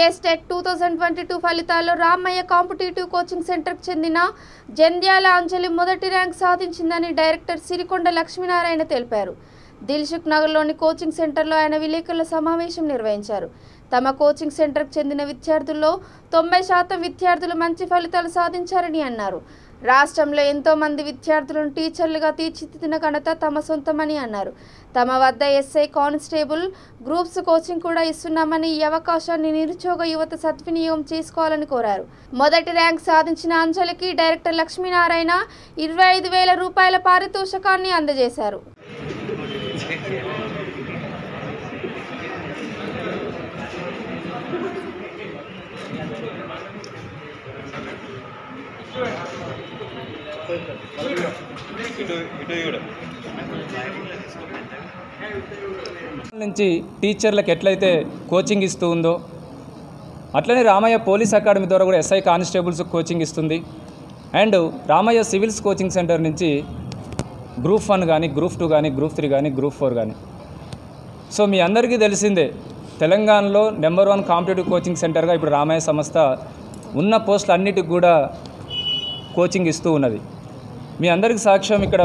BS TET 2022 ఫలితాల్లో Ramayya competitive coaching సెంటర్కు చెందిన జంధ్యాల అంజలి మొదటి ర్యాంక్ సాధించిందని డైరెక్టర్ సిరికొండ లక్ష్మీనారాయణ తెలిపారు. దిల్సుఖ్ నగర్లోని కోచింగ్ సెంటర్లో ఆయన విలేకరుల సమావేశం నిర్వహించారు. తమ కోచింగ్ సెంటర్కు చెందిన విద్యార్థుల్లో 90% విద్యార్థులు మంచి ఫలితాలు సాధించారని అన్నారు. రాష్ట్రంలో ఎంతో మంది విద్యార్థులను టీచర్లుగా తీర్చిదిద్దిన ఘనత తమ సొంతమని అన్నారు. తమ వద్ద ఎస్ఐ, కానిస్టేబుల్ గ్రూప్స్ కోచింగ్ కూడా ఇస్తున్నామని ఈ అవకాశాన్ని నిరుద్యోగ యువత సద్వినియోగం చేసుకోవాలని కోరారు. మొదటి ర్యాంక్ సాధించిన అంజలికి డైరెక్టర్ లక్ష్మీనారాయణ 25,000 రూపాయల పారితోషికాన్ని అందజేశారు. నుంచి టీచర్లకు ఎట్లయితే కోచింగ్ ఇస్తూ ఉందో అట్లనే రామయ్య పోలీస్ అకాడమీ ద్వారా కూడా ఎస్ఐ కానిస్టేబుల్స్ కోచింగ్ ఇస్తుంది. And Ramayya civils coaching centre నుంచి గ్రూప్ 1 కానీ, గ్రూప్ 2 కానీ, గ్రూప్ 3 కానీ, గ్రూప్ 4 కానీ. సో మీ అందరికీ తెలిసిందే, తెలంగాణలో నెంబర్ 1 కాంపిటేటివ్ కోచింగ్ సెంటర్గా ఇప్పుడు రామయ్య సంస్థ ఉన్న పోస్టులు అన్నిటికి కూడా కోచింగ్ ఇస్తూ ఉన్నది. మీ అందరికీ సాక్ష్యం ఇక్కడ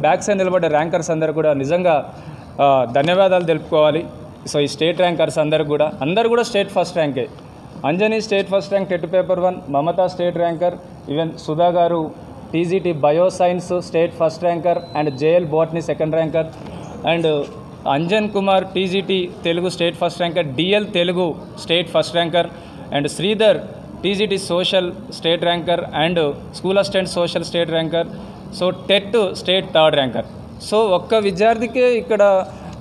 బ్యాక్ సైడ్ నిలబడ్డ ర్యాంకర్స్ అందరూ కూడా నిజంగా ధన్యవాదాలు తెలుపుకోవాలి. సో ఈ స్టేట్ ర్యాంకర్స్ అందరు కూడా స్టేట్ ఫస్ట్ ర్యాంకే. Anjani state first rank TET paper 1, Mamata state ranker, even Sudha garu TGT bio science state first ranker and JL botany second ranker, and Anjan Kumar TGT Telugu state first ranker, DL Telugu state first ranker, and Sridhar TGT social state ranker and school assistant social state ranker. So TET state third ranker. So ఒక్క విద్యార్థికే ఇక్కడ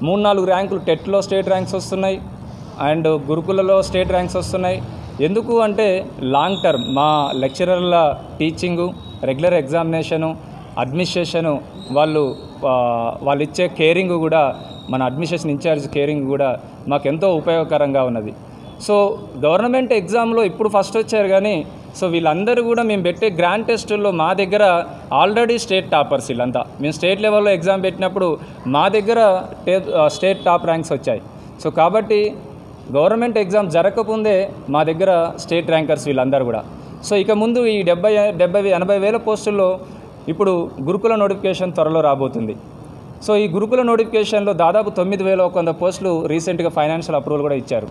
3-4 ర్యాంకులు టెట్లో state ranks వస్తున్నాయి and గురుకులలో state ranks వస్తున్నాయి. ఎందుకు అంటే long term మా లెక్చరర్ల teaching, regular examination, administration, వాళ్ళు ఇచ్చే కేరింగ్ కూడా, మన అడ్మినిస్ట్రేషన్ ఇన్ఛార్జ్ కేరింగ్ కూడా మాకు ఎంతో ఉపయోగకరంగా ఉన్నది. సో గవర్నమెంట్ ఎగ్జామ్లో ఇప్పుడు ఫస్ట్ వచ్చారు కానీ సో వీళ్ళందరూ కూడా మేము పెట్టే గ్రాండ్ టెస్టుల్లో మా దగ్గర ఆల్రెడీ స్టేట్ టాపర్స్. వీళ్ళంతా మేము స్టేట్ లెవెల్లో ఎగ్జామ్ పెట్టినప్పుడు మా దగ్గర స్టేట్ టాప్ ర్యాంక్స్ వచ్చాయి. సో కాబట్టి గవర్నమెంట్ ఎగ్జామ్ జరగకముందే మా దగ్గర స్టేట్ ర్యాంకర్స్ వీళ్ళందరూ కూడా. సో ఇక ముందు ఈ 80,000 పోస్టుల్లో ఇప్పుడు గురుకుల నోటిఫికేషన్ త్వరలో రాబోతుంది. సో ఈ గురుకుల నోటిఫికేషన్లో దాదాపు 9,100 పోస్టులు రీసెంట్గా ఫైనాన్షియల్ అప్రూవల్ కూడా ఇచ్చారు.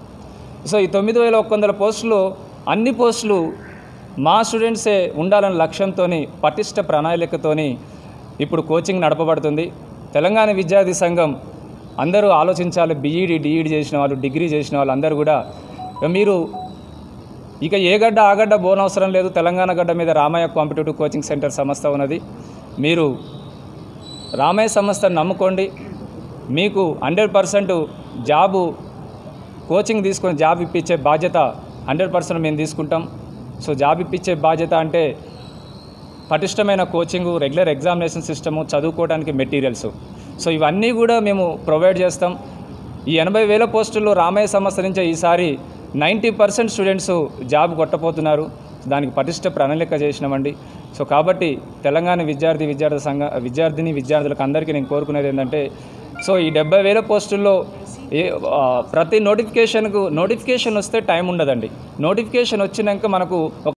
సో ఈ 9,100 పోస్టులు అన్ని పోస్టులు మా స్టూడెంట్సే ఉండాలన్న లక్ష్యంతో పటిష్ట ప్రణాళికతో ఇప్పుడు కోచింగ్ నడపబడుతుంది. తెలంగాణ విద్యార్థి సంఘం అందరూ ఆలోచించాలి. బీఈడీ, డిఈడి చేసిన వాళ్ళు, డిగ్రీ చేసిన వాళ్ళు అందరూ కూడా మీరు ఇక ఏ గడ్డ ఆ గడ్డ బోనవసరం లేదు. తెలంగాణ గడ్డ మీద రామయ్య కాంపిటేటివ్ కోచింగ్ సెంటర్ సంస్థ ఉన్నది. మీరు రామయ్య సంస్థను నమ్ముకోండి. మీకు 100% జాబు కోచింగ్ తీసుకొని జాబ్ ఇప్పించే బాధ్యత 100% మేము తీసుకుంటాం. సో జాబ్ ఇప్పించే బాధ్యత అంటే పటిష్టమైన కోచింగు, రెగ్యులర్ ఎగ్జామినేషన్ సిస్టము, చదువుకోవడానికి మెటీరియల్స్. సో ఇవన్నీ కూడా మేము ప్రొవైడ్ చేస్తాం. ఈ 80,000 పోస్టుల్లో రామయ్య సంస్థ నుంచే ఈసారి 90% స్టూడెంట్స్ జాబ్ కొట్టబోతున్నారు. దానికి పటిష్ట ప్రణాళిక చేసినామండి. సో కాబట్టి తెలంగాణ విద్యార్థులకు అందరికీ నేను కోరుకునేది ఏంటంటే, సో ఈ 70,000 పోస్టుల్లో ప్రతి నోటిఫికేషన్ వస్తే టైం ఉండదండి. నోటిఫికేషన్ వచ్చినాక మనకు